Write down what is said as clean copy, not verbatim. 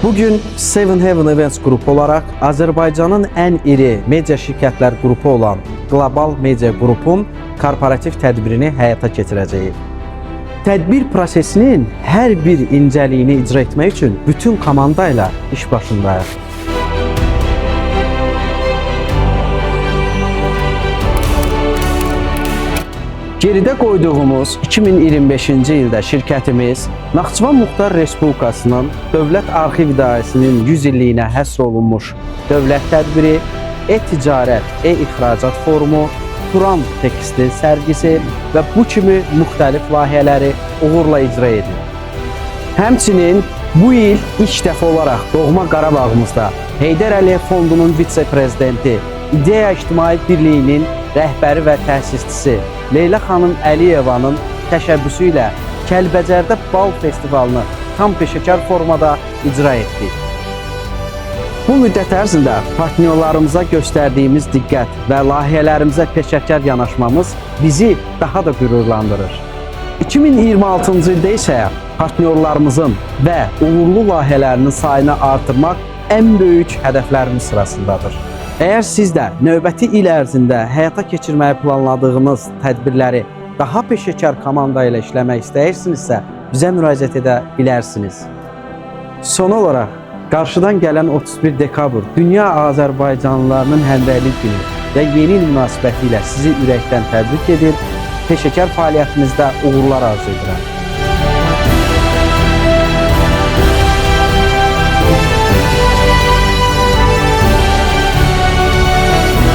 Bugün Seven Heaven Events qrupu olaraq Azərbaycanın ən iri media şirkətlər qrupu olan Global Media Qrupun korporativ tədbirini həyata keçirəcəyik. Tədbir prosesinin hər bir incəliyini icra etmək üçün bütün komanda ilə iş başındayıq. Geridə qoyduğumuz 2025-ci ildə şirkətimiz Naxçıvan Muxtar Respublikasının Dövlət Arxiv İdarəsinin 100 illiyinə həsr olunmuş dövlət tədbiri, e-ticarət, e-ixracat forumu, Turan tekstil sərgisi və bu kimi müxtəlif layihələri uğurla icra edir. Həmçinin bu il ilk dəfə olaraq doğma Qarabağımızda Heydər Əliyev Fondunun vitse-prezidenti, İdeya İctimai Birliyinin rəhbəri və təsisçisi Leyla xanım Əliyevanın təşəbbüsü ilə Kəlbəcərdə bal festivalını tam peşəkar formada icra etdik. Bu müddət ərzində partnyorlarımıza göstərdiyimiz diqqət və layihələrimizə peşəkar yanaşmamız bizi daha da qürurlandırır. 2026-cı ildə isə partnyorlarımızın və uğurlu layihələrinin sayını artırmaq ən böyük hədəflərimiz sırasındadır. Əgər siz də növbəti il ərzində həyata keçirməyi planladığınız tədbirləri daha peşəkar komanda ilə işləmək istəyirsinizsə, bizə müraciət edə bilərsiniz. Son olaraq, qarşıdan gələn 31 dekabr Dünya Azərbaycanlılarının Həmrəylik Günü və yeni il münasibəti ilə sizi ürəkdən təbrik edir, peşəkar fəaliyyətinizdə uğurlar arzu edirəm.